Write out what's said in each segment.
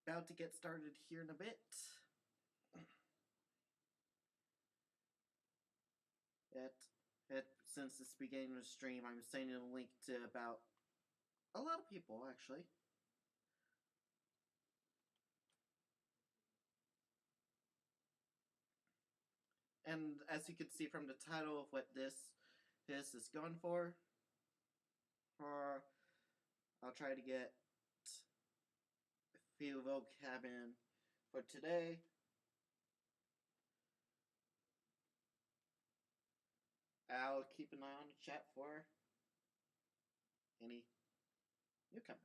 About to get started here in a bit. Since this beginning of the stream, I'm sending a link to about a lot of people, actually. And as you can see from the title of what this is going for, I'll try to get a few vocab in for today. I'll keep an eye on the chat for any newcomers.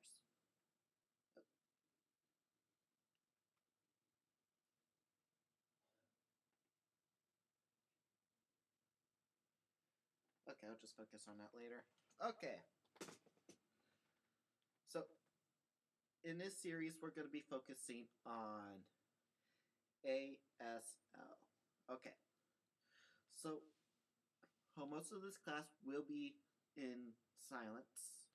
Okay, I'll just focus on that later. Okay. So, in this series, we're going to be focusing on ASL. Okay. So, most of this class will be in silence,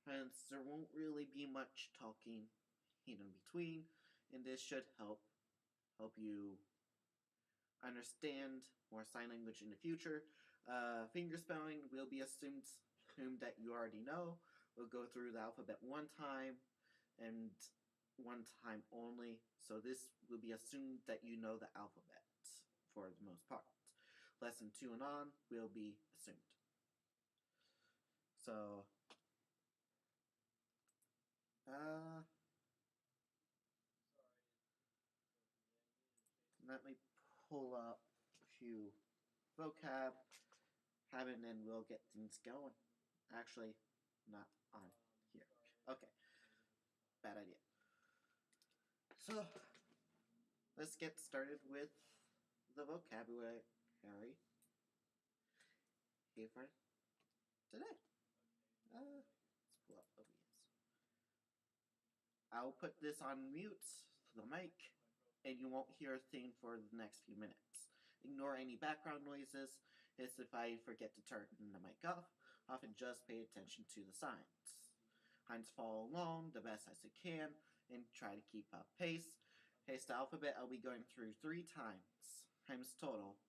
hence there won't really be much talking in between, and this should help you understand more sign language in the future. Finger spelling will be assumed that you already know. We'll go through the alphabet one time and one time only, so this will be assumed that you know the alphabet for the most part. Lesson 2 and on will be assumed. So, let me pull up a few vocab, and then we'll get things going. Actually, not on here. Okay, bad idea. So, let's get started with the vocabulary here for today. Let's pull up OBS. I'll put this on mute, the mic, and you won't hear a thing for the next few minutes. Ignore any background noises. It's if I forget to turn the mic off, and just pay attention to the signs. Hence follow along the best as I can and try to keep up pace. Pace the alphabet I'll be going through 3 times. Times total.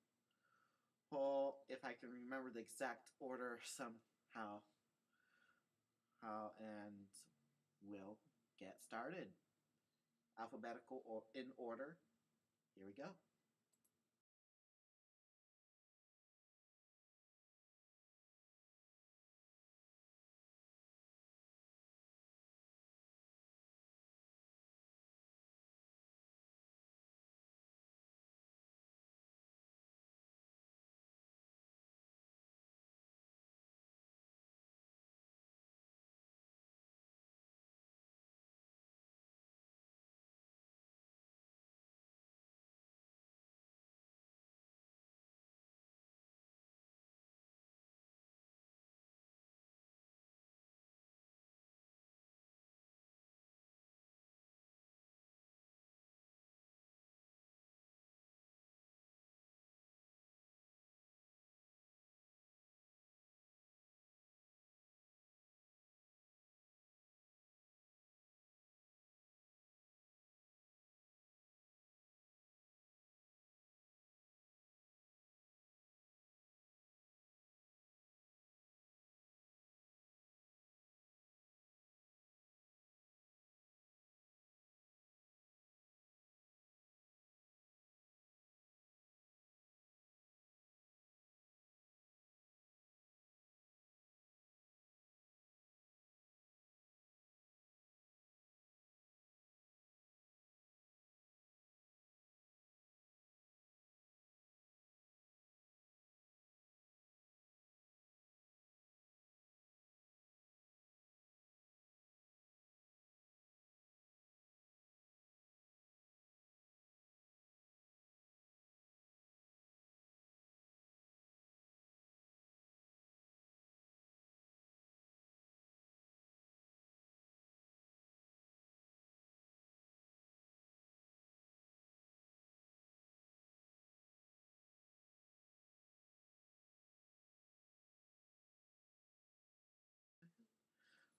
Well, if I can remember the exact order somehow. And we'll get started. Alphabetical or in order. Here we go.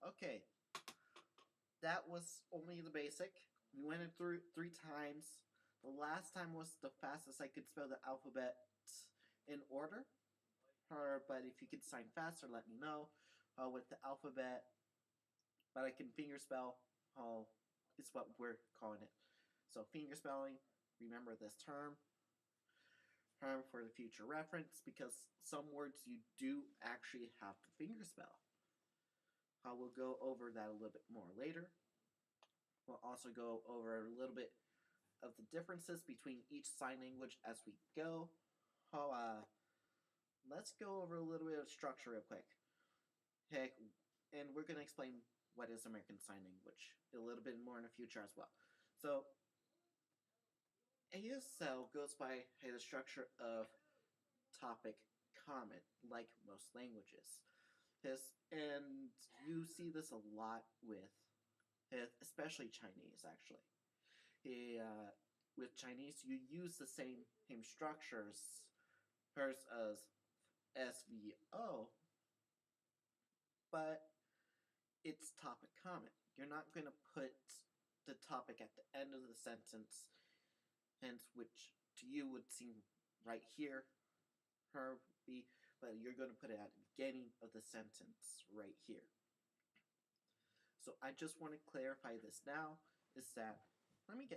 Okay, that was only the basic. We went it through 3 times. The last time was the fastest I could spell the alphabet in order. But if you could sign faster, let me know with the alphabet. But I can fingerspell. Is what we're calling it. So fingerspelling. Remember this term for the future reference, because some words you do actually have to fingerspell. I will go over that a little bit more later. We'll also go over a little bit of the differences between each sign language as we go. Let's go over a little bit of structure real quick. Heck, and we're going to explain what is American Sign Language a little bit more in the future as well. So, ASL goes by the structure of topic comment, like most languages. And you see this a lot with, especially Chinese, actually. With Chinese, you use the same structures as SVO, but it's topic comment. You're not going to put the topic at the end of the sentence, hence which to you would seem right here, but you're going to put it at the beginning of the sentence right here. So I just want to clarify this now, is that, let me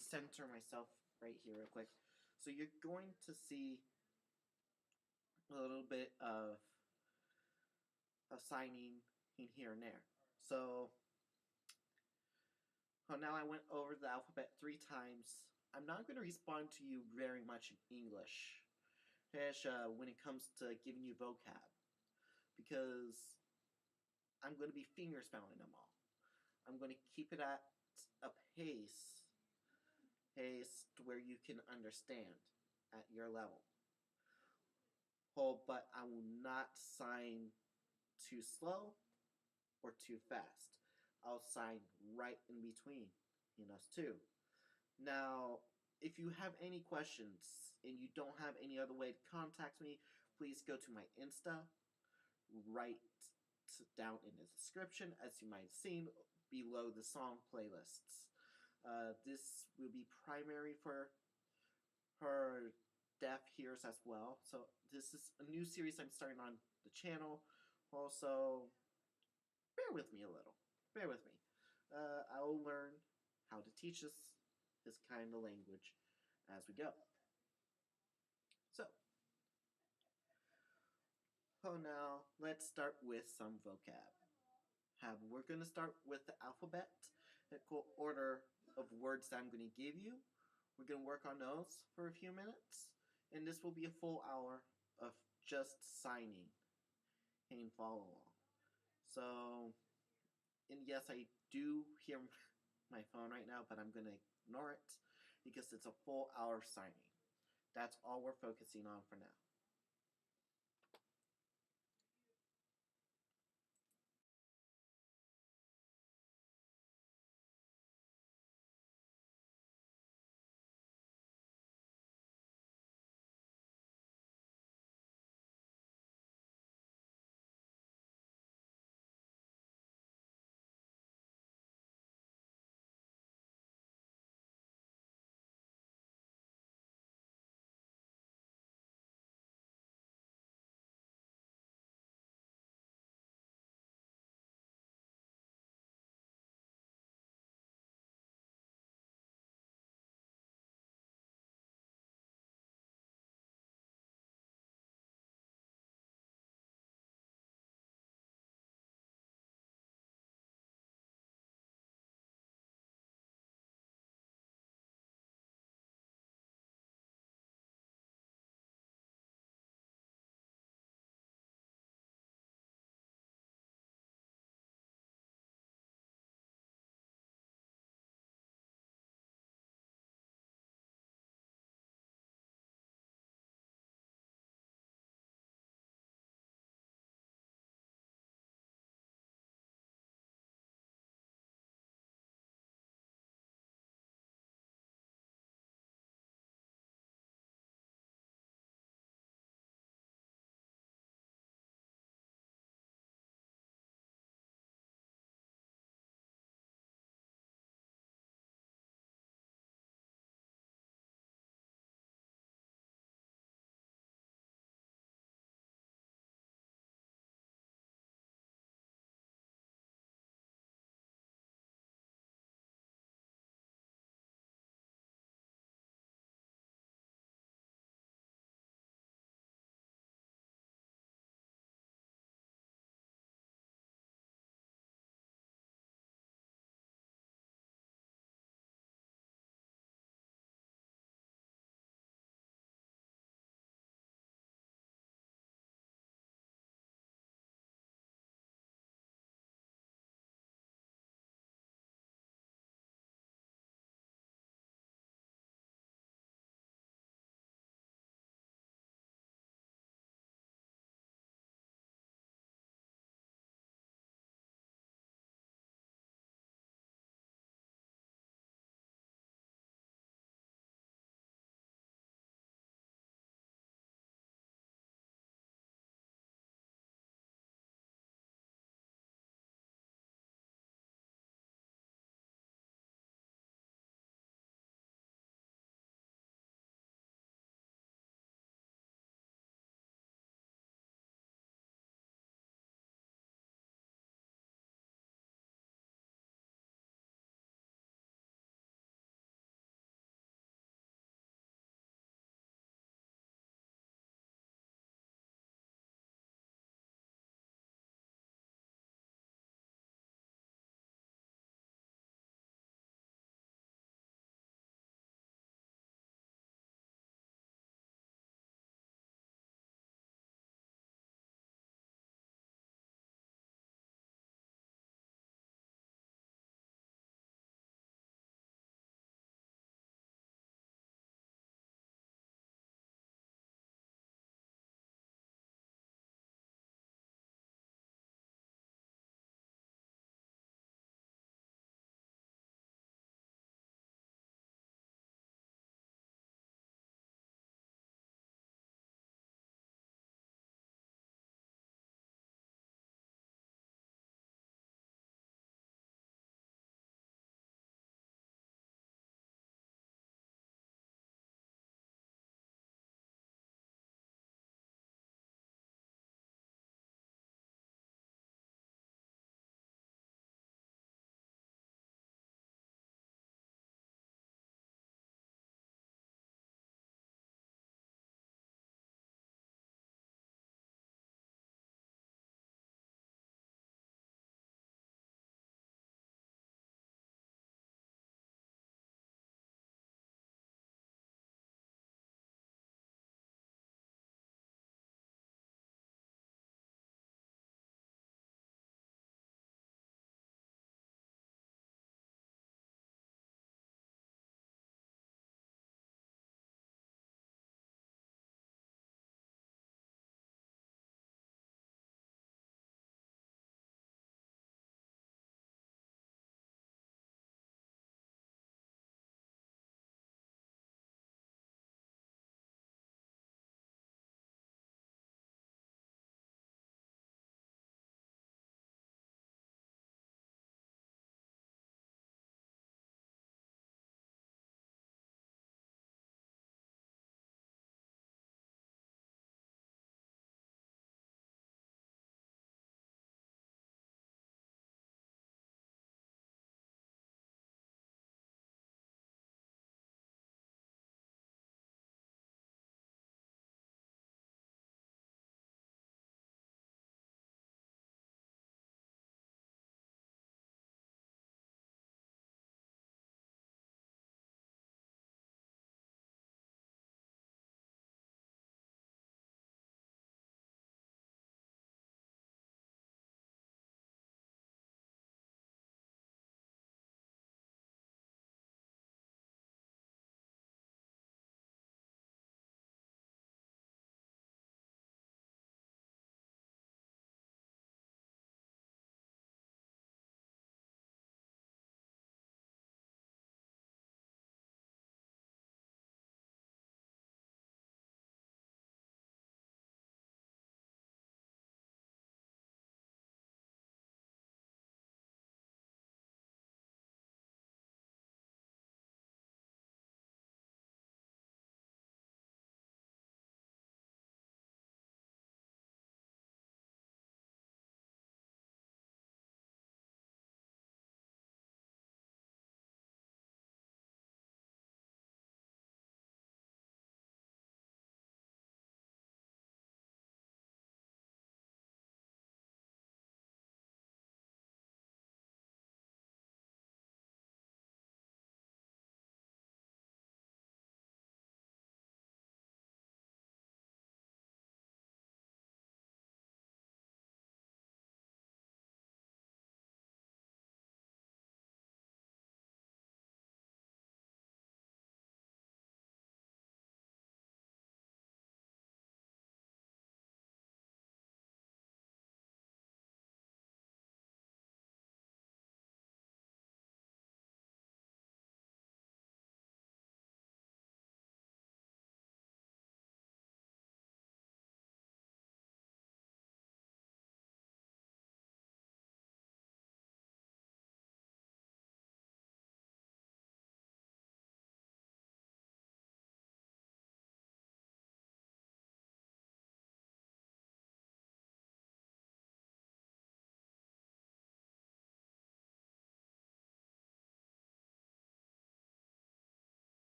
center myself right here real quick. So you're going to see a little bit of signing in here and there. So now I went over the alphabet 3 times. I'm not going to respond to you very much in English when it comes to giving you vocab, because I'm going to be fingerspelling them all. I'm going to keep it at a pace where you can understand at your level. But I will not sign too slow or too fast. I'll sign right in between in us two. Now, if you have any questions and you don't have any other way to contact me, please go to my Insta, right down in the description, as you might have seen below the song playlists. This will be primary for deaf hearers as well. So this is a new series I'm starting on the channel. Also, bear with me a little. Bear with me. I will learn how to teach this kind of language as we go. So, now let's start with some vocab. We're going to start with the alphabet, the order of words that I'm going to give you. We're going to work on those for a few minutes, and this will be a full hour of just signing and follow along. So, and yes, I do hear my phone right now, but I'm going to ignore it because it's a full hour signing. That's all we're focusing on for now.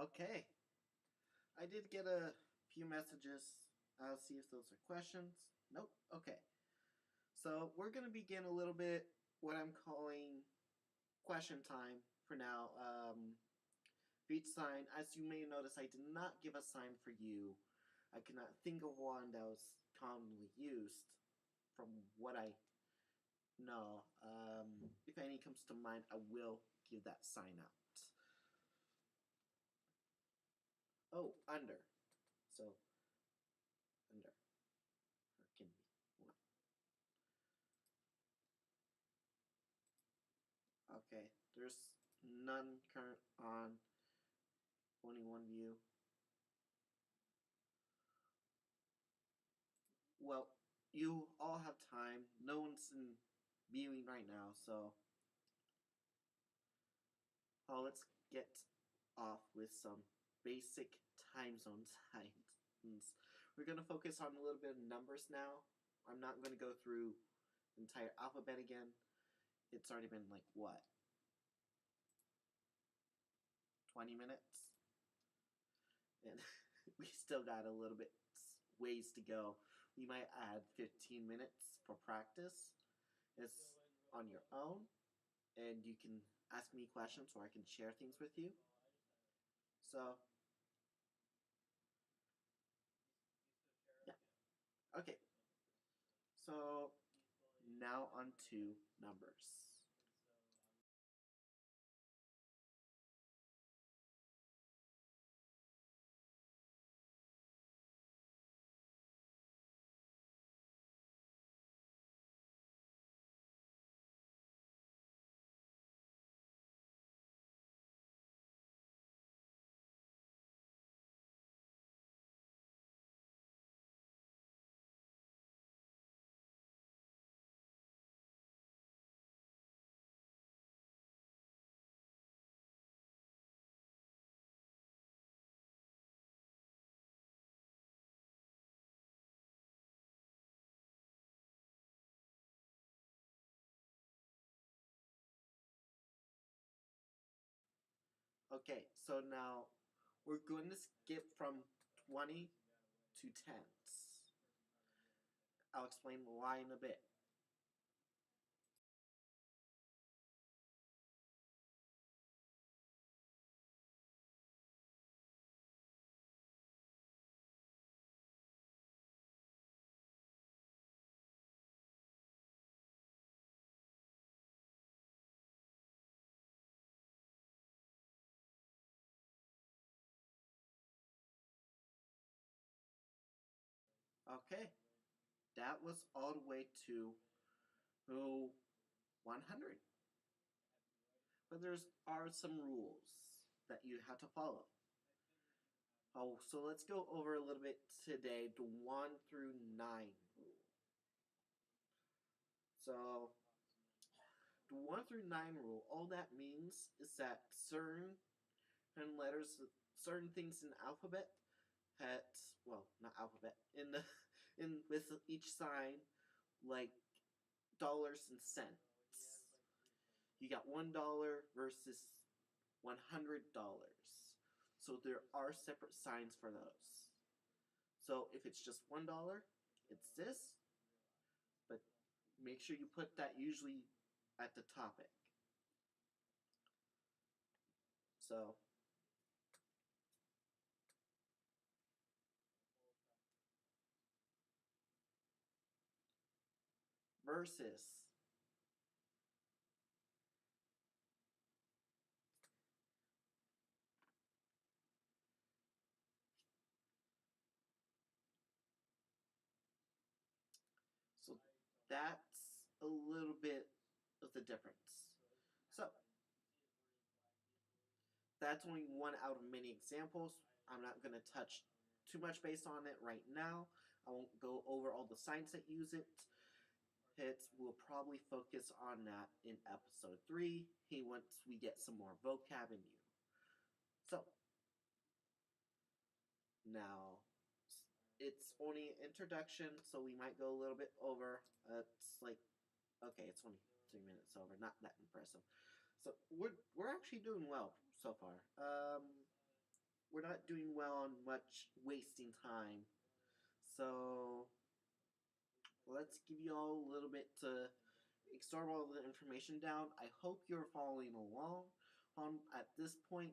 Okay. I did get a few messages. I'll see if those are questions. Nope. Okay. So we're going to begin a little bit what I'm calling question time for now. For each sign, as you may notice, I did not give a sign for you. I could not think of one that was commonly used from what I know. If any comes to mind, I will give that sign out. Oh, under. So, under. Can be. Okay, there's none current on, only one view. Well, you all have time. No one's in viewing right now, so let's get off with some basic time zone signs. We're going to focus on a little bit of numbers now. I'm not going to go through the entire alphabet again. It's already been like, what, 20 minutes? And we still got a little bit ways to go. We might add 15 minutes for practice. It's on your own, and you can ask me questions or I can share things with you. So, yeah. Okay. So, now on to numbers. Okay, so now we're going to skip from 20 to tens. I'll explain why in a bit. Okay, that was all the way to 100. But there are some rules that you have to follow. Oh, so let's go over a little bit today the 1 through 9 rule. So, the 1 through 9 rule, all that means is that certain letters, certain things in the alphabet, had, well, not alphabet, in the, in with each sign, like dollars and cents. You got $1 versus $100. So there are separate signs for those. So if it's just $1, it's this, but make sure you put that usually at the topic. So versus. So that's a little bit of the difference. So that's only one out of many examples. I'm not going to touch too much based on it right now. I won't go over all the signs that use it. We'll probably focus on that in episode 3. Once we get some more vocab in you. So now it's only an introduction, so we might go a little bit over. It's like, okay, it's only 3 minutes over. Not that impressive. So we're actually doing well so far. we're not doing well on much wasting time. So let's give you all a little bit to extort all the information down. I hope you're following along. At this point,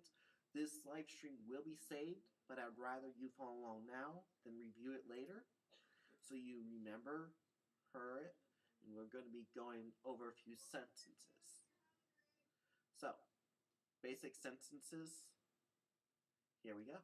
this live stream will be saved, but I'd rather you follow along now than review it later, so you remember, heard it, and we're going to be going over a few sentences. So, basic sentences. Here we go.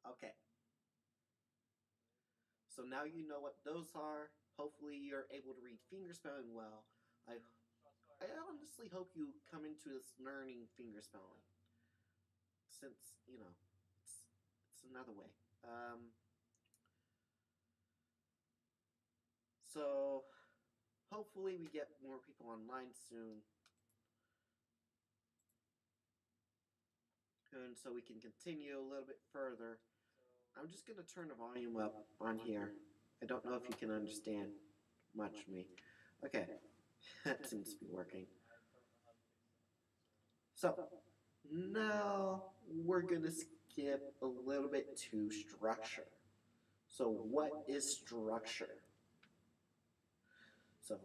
Okay, so now you know what those are. Hopefully, you're able to read fingerspelling well. I honestly hope you come into this learning fingerspelling, since it's another way. So hopefully we get more people online soon, and so we can continue a little bit further. I'm just gonna turn the volume up on here. I don't know if you can understand much of me. Okay, that seems to be working. So now we're gonna skip a little bit to structure. So what is structure? So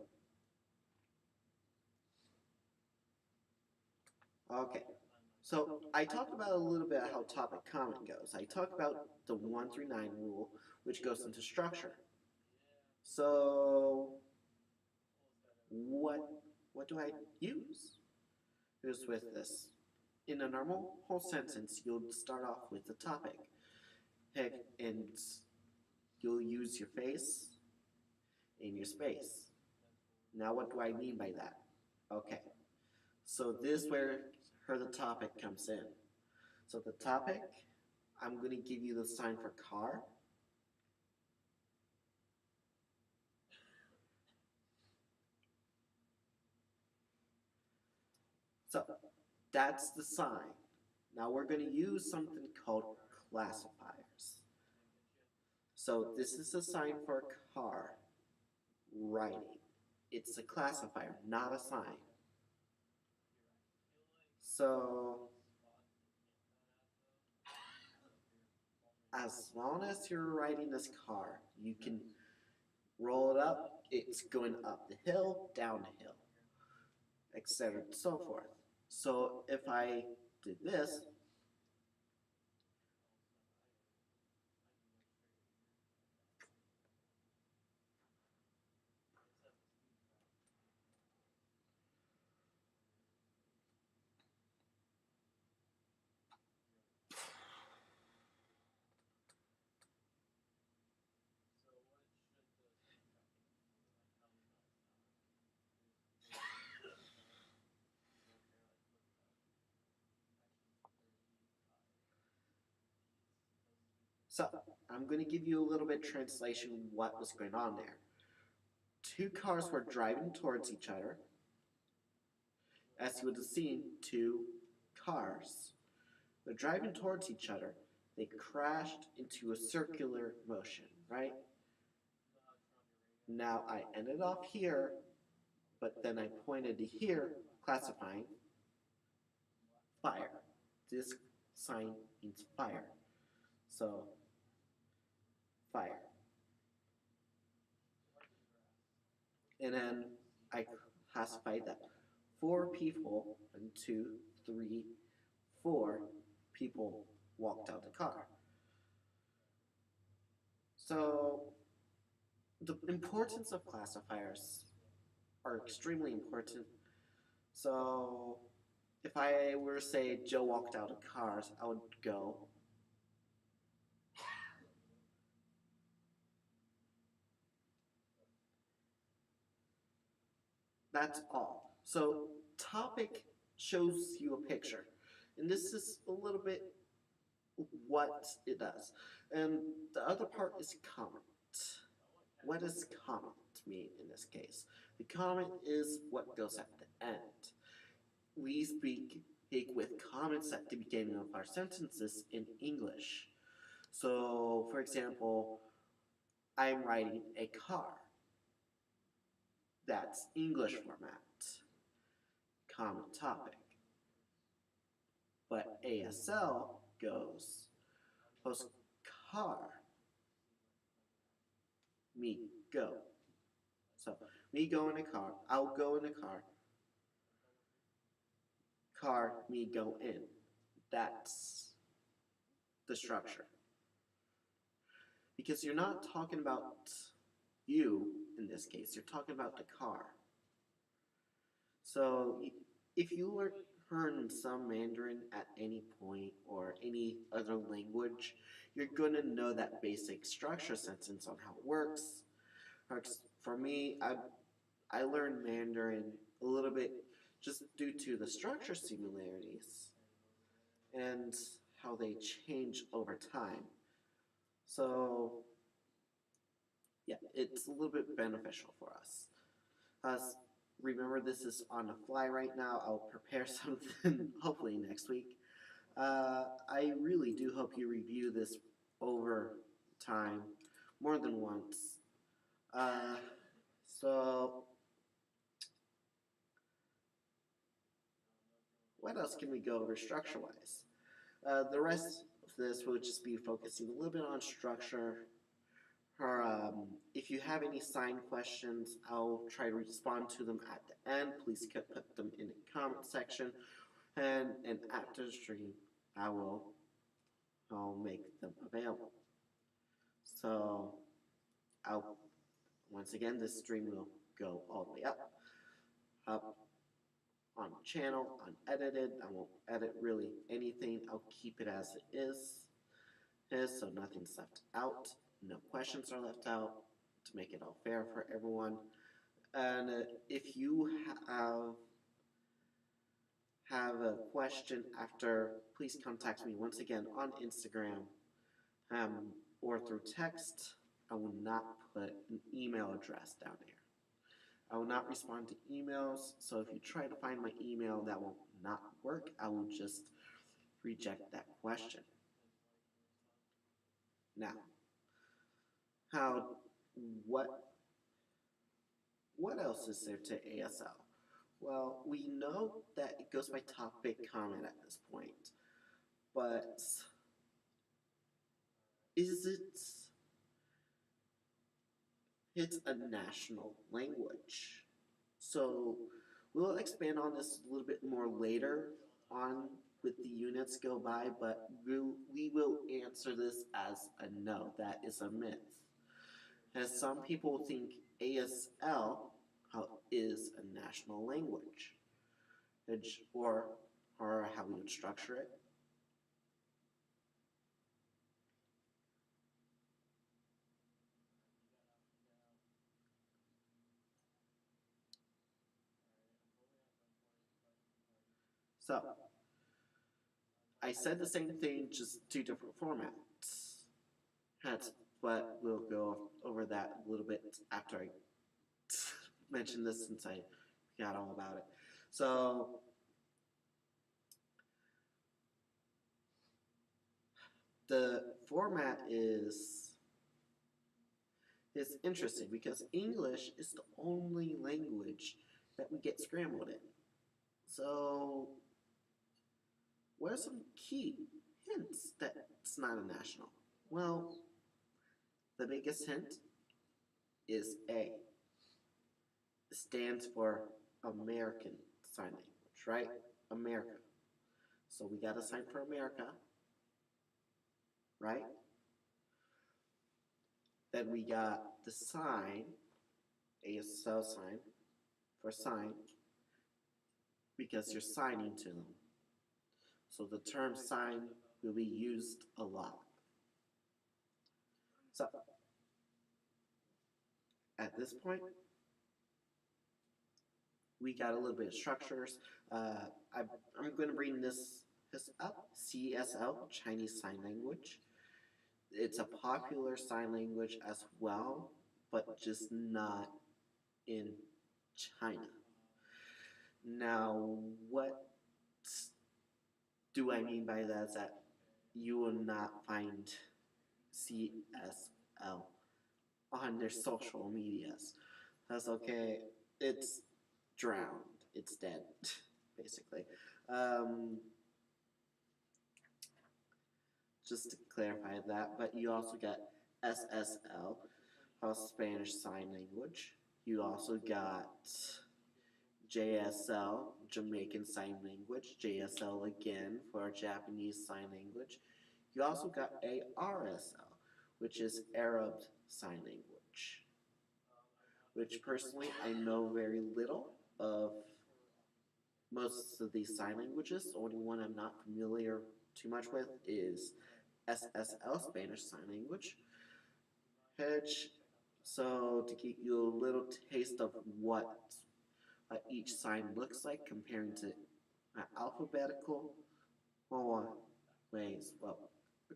okay. So I talked about a little bit how topic comment goes. I talked about the 1 through 9 rule, which goes into structure. So what what do I use? Here's with this. In a normal whole sentence, you'll start off with the topic. Heck, and you'll use your face and your space. Now what do I mean by that? Okay. So this where the topic comes in. So the topic, I'm going to give you the sign for car. So that's the sign. Now we're going to use something called classifiers. So this is a sign for car, writing. It's a classifier, not a sign. So as long as you're writing this car, you can roll it up, it's going up the hill, down the hill, etc. and so forth. So if I did this, so I'm going to give you a little bit translation what was going on there. Two cars were driving towards each other. As you would have seen, two cars. They're driving towards each other. They crashed into a circular motion, right? Now I ended off here, but then I pointed to here, classifying fire. This sign means fire. So, fire. And then I classified that 4 people, 1, 2, 3, 4 people walked out the car. So, the importance of classifiers are extremely important. So, if I were to say Joe walked out of cars, I would go that's all. So topic shows you a picture. And this is a little bit what it does. And the other part is comment. What does comment mean in this case? The comment is what goes at the end. We speak with comments at the beginning of our sentences in English. So, for example, I'm riding a car. That's English format. Common topic. But ASL goes post car, me go. So me go in a car, I'll go in a car, me go in. That's the structure. Because you're not talking about you in this case, you're talking about the car. So if you learn some Mandarin at any point or any other language, you're going to know that basic structure sentence on how it works. For me, I learned Mandarin a little bit just due to the structure similarities and how they change over time. So, yeah, it's a little bit beneficial for us. Remember, this is on the fly right now. I'll prepare something hopefully next week. I really do hope you review this over time, more than once. So, what else can we go over structure-wise? The rest of this will just be focusing a little bit on structure. If you have any sign questions, I'll try to respond to them at the end. Please put them in the comment section. And after the stream, I'll make them available. So once again, this stream will go all the way up on the channel, unedited. I won't edit really anything. I'll keep it as it is so nothing's left out. No questions are left out to make it all fair for everyone. And if you have a question after, please contact me once again on Instagram or through text. I will not put an email address down here. I will not respond to emails, so if you try to find my email, that will not work. I will just reject that question. Now, what else is there to ASL? Well, we know that it goes by topic comment at this point, but it's a national language. So we'll expand on this a little bit more later on with the units go by, but we will answer this as a no. That is a myth. As some people think ASL is a national language, or how we would structure it. So, I said the same thing, just 2 different formats. But we'll go over that a little bit after I mention this since I forgot all about it. So, the format is interesting because English is the only language that we get scrambled in. So, what are some key hints that it's not a national? Well, the biggest hint is A. It stands for American Sign Language, right? America. So we got a sign for America, right? Then we got the sign, ASL sign, for sign, because you're signing to them. So the term sign will be used a lot. So at this point, we got a little bit of structures. I'm going to bring this up, CSL, Chinese Sign Language. It's a popular sign language as well, but just not in China. Now, what do I mean by that? Is that you will not find CSL on their social medias. That's okay. It's drowned. It's dead, basically. Um, just to clarify that, but you also got SSL, Spanish Sign Language. You also got JSL, Jamaican Sign Language. JSL again for Japanese Sign Language. You also got ARSL, which is Arab Sign Language, which personally I know very little of most of these sign languages. The only one I'm not familiar too much with is SSL, Spanish Sign Language. Hedge. So to give you a little taste of what each sign looks like comparing to alphabetical ways. Well,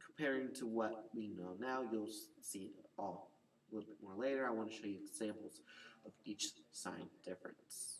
comparing to what we know now, you'll see it all a little bit more later. I want to show you examples of each sign difference.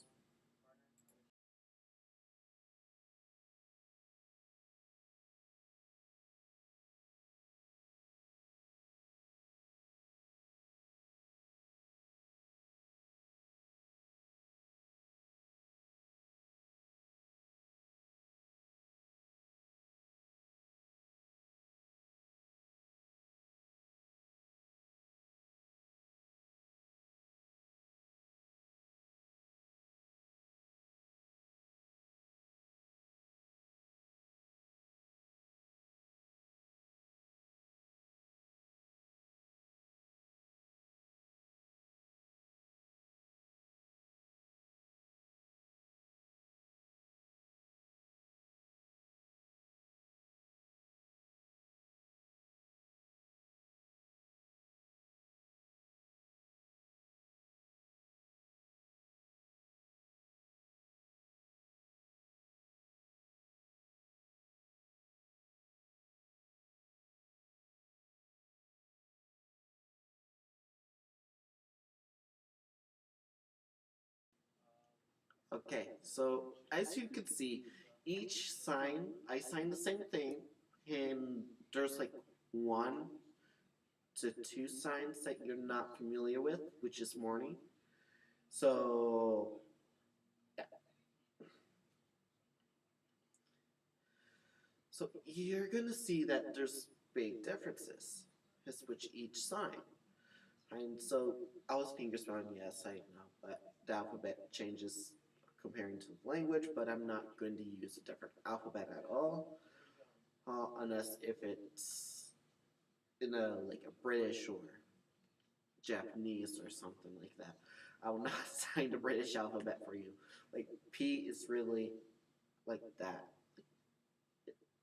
Okay, so as you can see, each sign, I sign the same thing, and there's like 1 to 2 signs that you're not familiar with, which is morning. So, yeah. So you're gonna see that there's big differences with each sign. And so I was finger spelling, yes, I know, but the alphabet changes comparing to the language, but I'm not going to use a different alphabet at all, unless if it's in a like a British or Japanese or something like that. I will not sign the British alphabet for you. Like P is really like that.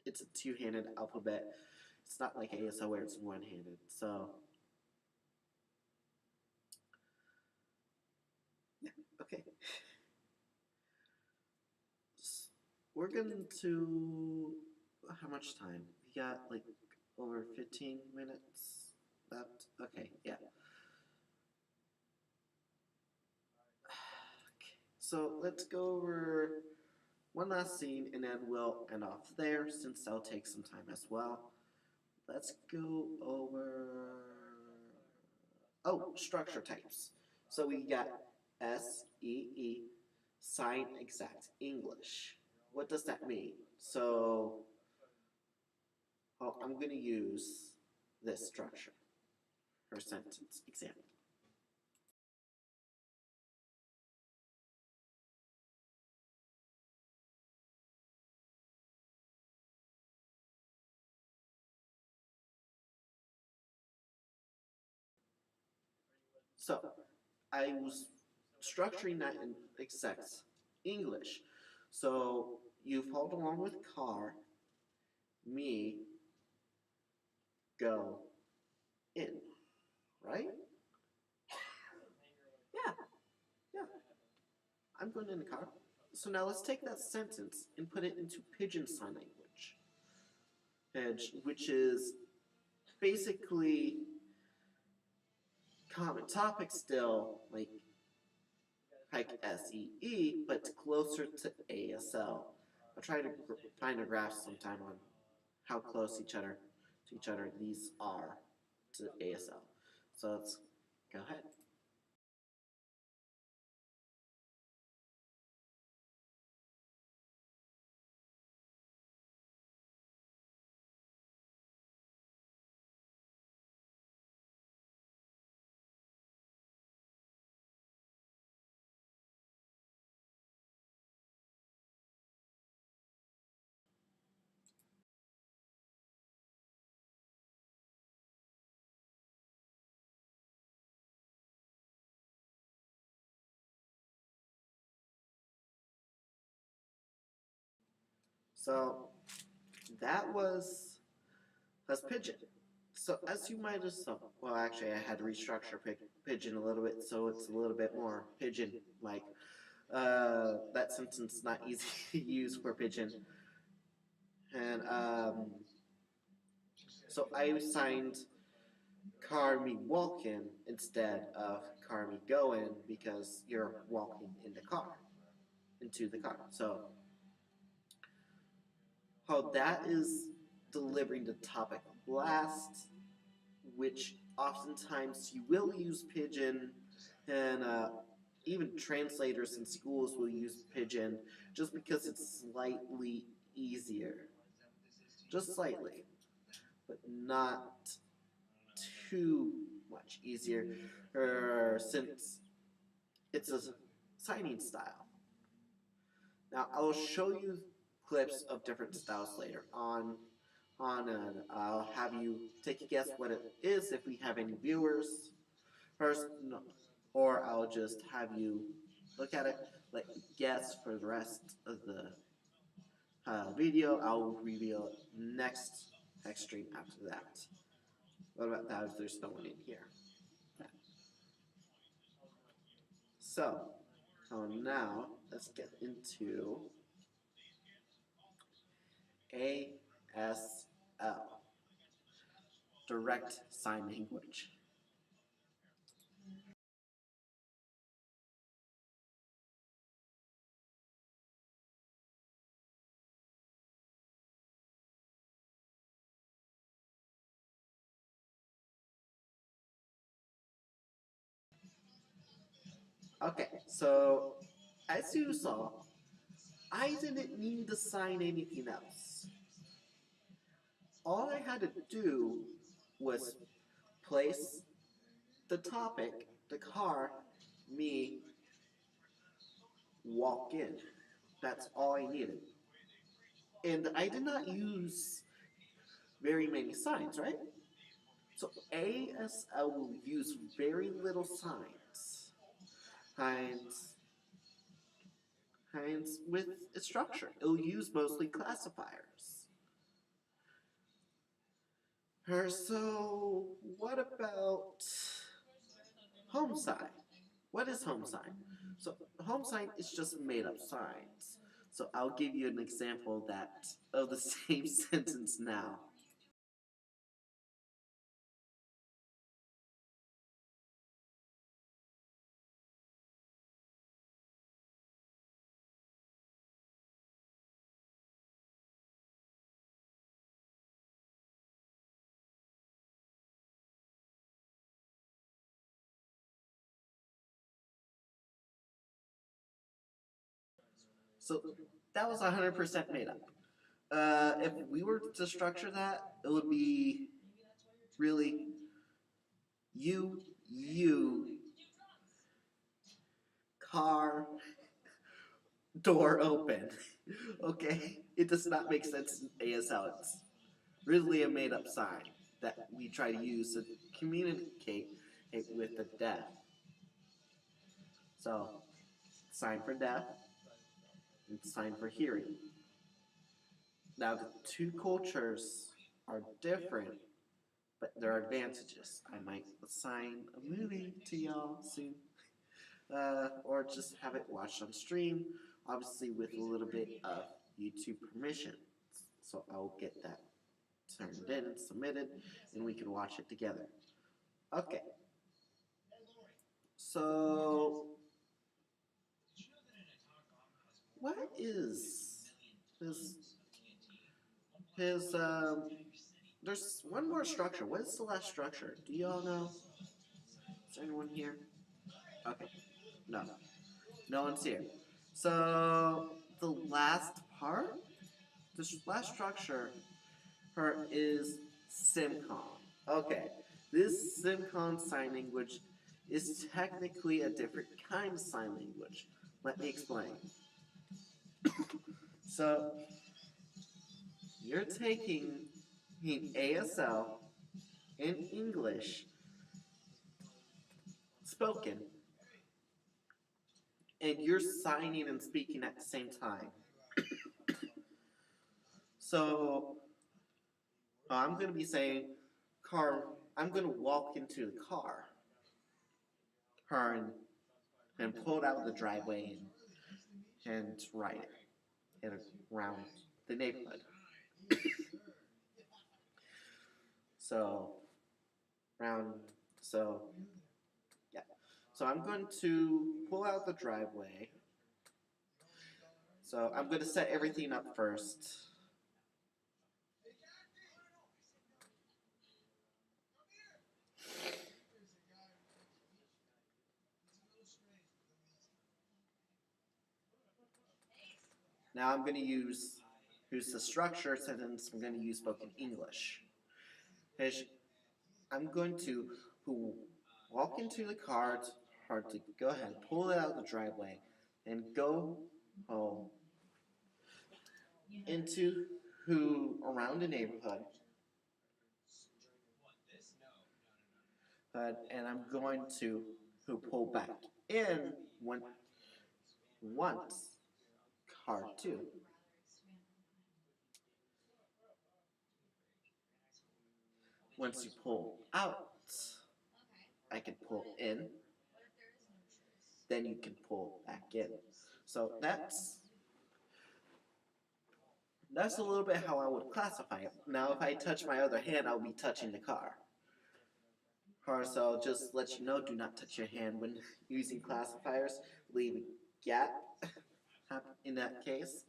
It's a two-handed alphabet. It's not like ASL where it's one-handed. So yeah, okay. We're going to how much time? We got like over 15 minutes left. Okay, yeah. Okay. So let's go over one last scene and then we'll end off there since that'll take some time as well. let's go over structure types. So we got SEE, sign exact English. What does that mean? So I'm going to use this structure for sentence example. So I was structuring that in exact English. So you followed along with car, me, go, in, right? Yeah, yeah. I'm going in the car. So now let's take that sentence and put it into Pigeon Sign Language, which is basically common topic still, like SEE, but closer to ASL. I'll try to find a graph sometime on how close to each other these are to ASL. So let's go ahead. So that was pigeon. So as you might have saw, well, actually, I had to restructure pigeon a little bit, so it's a little bit more pigeon-like. That sentence is not easy to use for pigeon, and so I signed car me walking instead of car me going because you're walking in the car into the car. So how that is delivering the topic last, which oftentimes you will use pigeon, and even translators in schools will use pigeon just because it's slightly easier, just slightly, but not too much easier, since it's a signing style. Now I'll show you clips of different styles later and I'll have you take a guess what it is if we have any viewers first, no, or I'll just have you look at it, like guess for the rest of the video. I'll reveal it next stream after that. What about that if there's no one in here? So now let's get into ASL, direct sign language. Okay, so as you saw, I didn't need to sign anything else. All I had to do was place the topic, the car, me, walk in. That's all I needed. And I did not use very many signs, right? So ASL will use very little signs. Hines with its structure. It'll use mostly classifiers. So what about home sign? What is home sign? So home sign is just made up signs. So I'll give you an example of the same sentence now. So that was 100% made up. If we were to structure that, it would be really you, car, door open. Okay? It does not make sense in ASL. It's really a made up sign that we try to use to communicate with the deaf. So, sign for deaf and sign for hearing. Now, the two cultures are different, but there are advantages. I might assign a movie to y'all soon, or just have it watched on stream, obviously with a little bit of YouTube permission. So I'll get that turned in and submitted, and we can watch it together. Okay. So, what is his there's one more structure. What is the last structure? Do y'all know? Is there anyone here? Okay. No. No one's here. So the last part, this last structure, is SimCon. Okay. This SimCon sign language is technically a different kind of sign language. Let me explain. So you're taking an ASL in English spoken, and you're signing and speaking at the same time. So I'm going to be saying, car, I'm going to walk into the car, and pull it out of the driveway and ride it around the neighborhood. So, round, so, yeah. So I'm going to pull out the driveway. So I'm going to set everything up first. Now I'm going to use the structure since I'm going to use spoken English. I'm going to walk into the car, to go ahead, pull it out of the driveway, and go home into around the neighborhood. And I'm going to pull back in once car 2. Once you pull out, I can pull in, then you can pull back in. So that's a little bit how I would classify it. Now, if I touch my other hand, I'll be touching the car. So just let you know, do not touch your hand when using classifiers. Leave a gap in that case.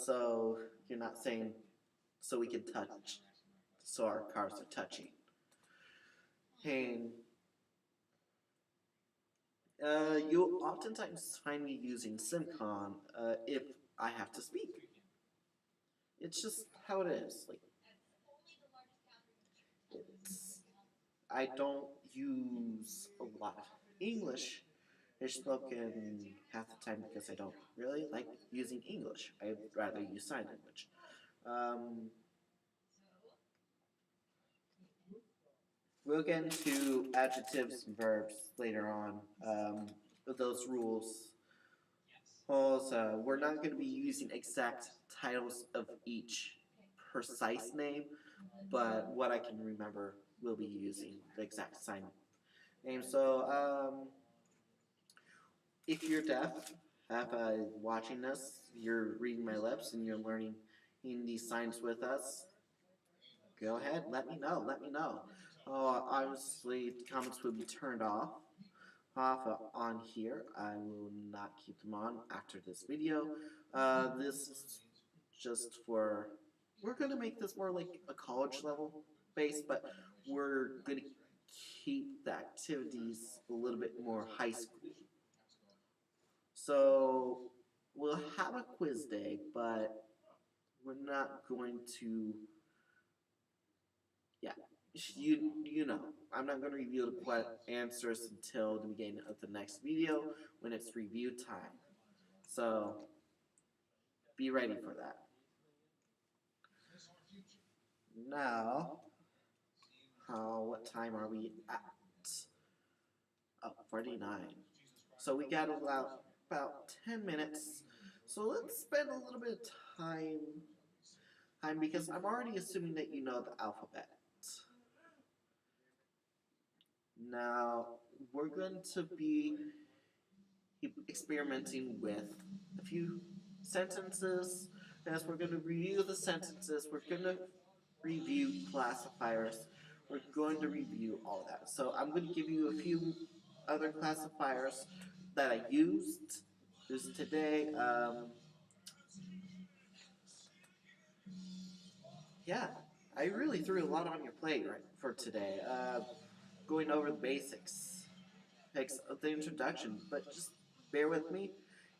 So you're not saying so we can touch, so our cars are touching. And you'll oftentimes find me using SimCon if I have to speak. It's just how it is. I don't use a lot of English. It's spoken half the time because I don't really like using English. I'd rather use sign language. We'll get into adjectives and verbs later on, those rules. Also, we're not going to be using exact titles of each precise name, but what I can remember, we'll be using the exact sign name. So, if you're deaf, watching this, you're reading my lips and you're learning these signs with us, go ahead, let me know. Obviously, comments will be turned off on here. I will not keep them on after this video. This is just for, we're going to make this more like a college level base, but we're going to keep the activities a little bit more high school. So we'll have a quiz day, but we're not going to. Yeah, you know, I'm not going to review the answers until the beginning of the next video when it's review time. So be ready for that. Now, what time are we at? Oh, 49. So we got about 10 minutes. So let's spend a little bit of time because I'm already assuming that you know the alphabet. Now, we're going to be experimenting with a few sentences. As we're going to review the sentences, we're going to review classifiers. We're going to review all that. So I'm going to give you a few other classifiers that I used today. Yeah, I really threw a lot on your plate right for today. Going over the basics, the introduction, but just bear with me.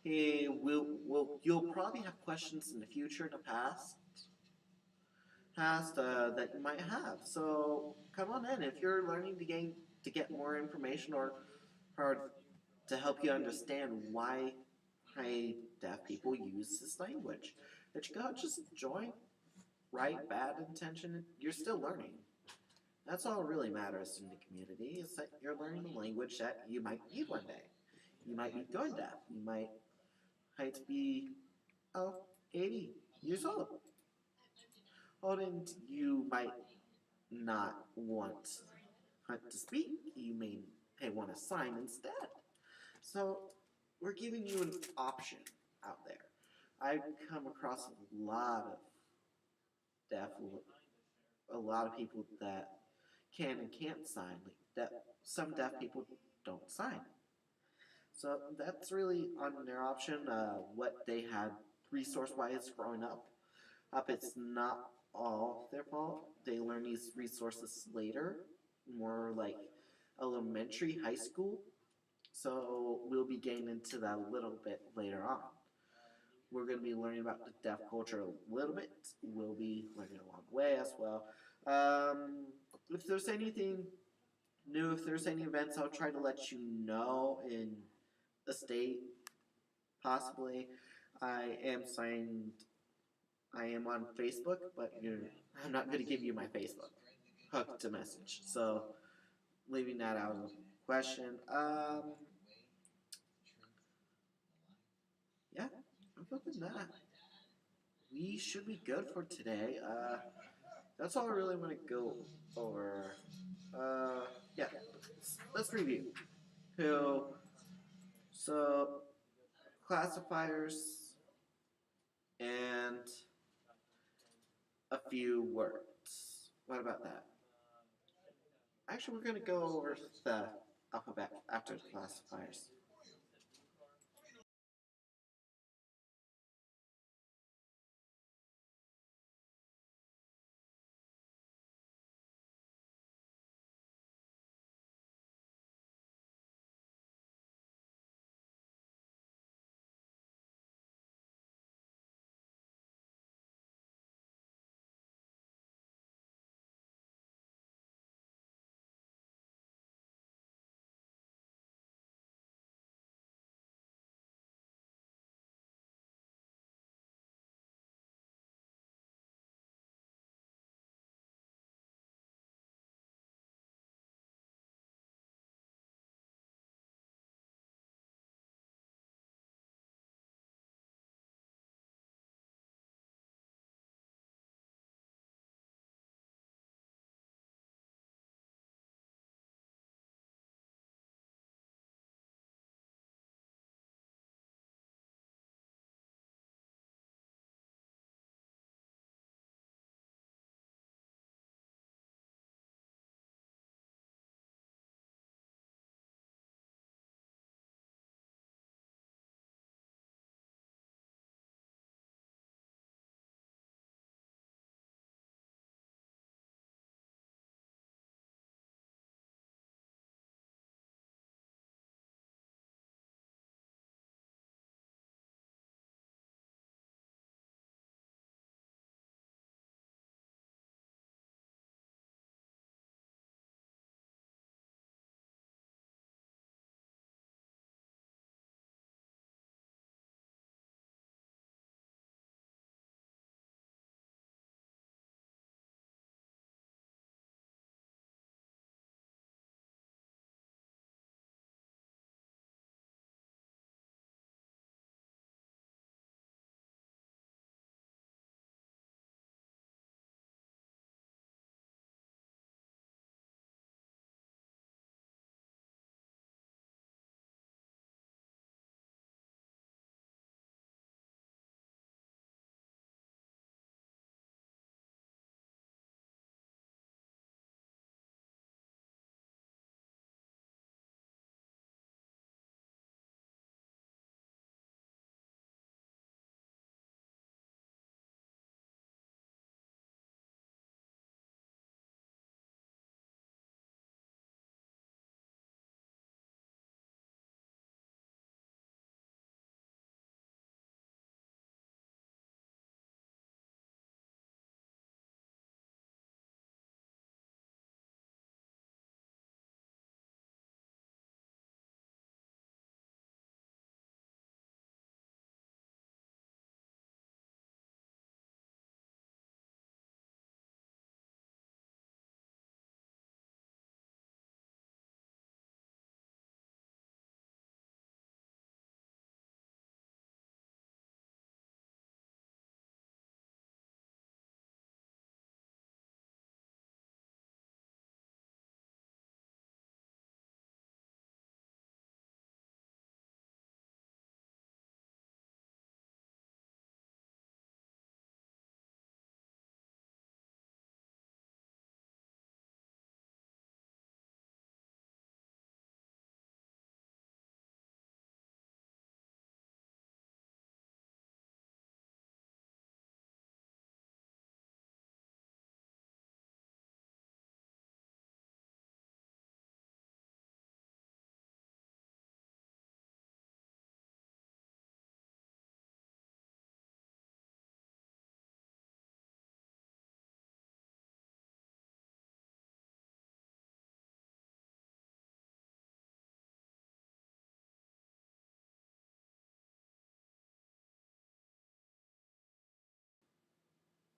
You'll probably have questions in the future, in the past that you might have. So come on in if you're learning to get more information or to help you understand why deaf people use this language. That you go just join, right? Bad intention. You're still learning. That's all really matters in the community is that you're learning a language that you might need one day. You might be going deaf. You might be, 80 years old. And you might not want to speak. You may want to sign instead. So we're giving you an option out there. I've come across deaf, a lot of people that can and can't sign. Like that, some deaf people don't sign. So that's really on their option. What they had resource-wise growing up. It's not all their fault. They learn these resources later, more like elementary, high school. So we'll be getting into that a little bit later on. We're going to be learning about the deaf culture a little bit. We'll be learning along the way as well. If there's anything new, if there's any events, I'll try to let you know in the state, possibly. I am signed. I am on Facebook, but I'm not going to give you my Facebook hook to message. So leaving that out of the question. Yeah, other than that, we should be good for today. That's all I really want to go over. Yeah, let's review. Who? So classifiers and a few words. What about that? Actually, we're going to go over the alphabet after the classifiers.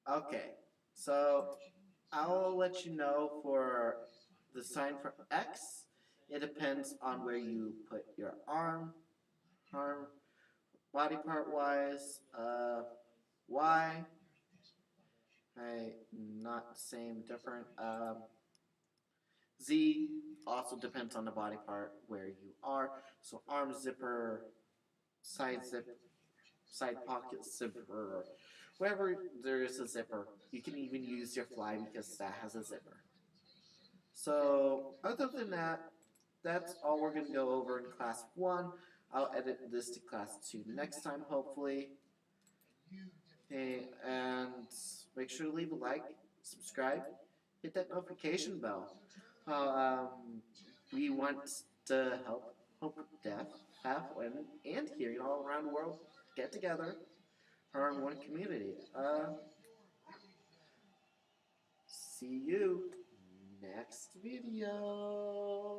Okay, so I'll let you know for the sign for X. It depends on where you put your arm, body part wise. Y, right, not same, different. Z also depends on the body part where you are. So arm zipper, side zip, side pocket zipper, wherever there is a zipper. You can even use your fly because that has a zipper. So other than that, that's all we're going to go over in class 1. I'll edit this to class 2 next time, hopefully. Okay, and make sure to leave a like, subscribe, hit that notification bell. We want to help deaf, half, and hearing all around the world get together, are in one community. See you next video.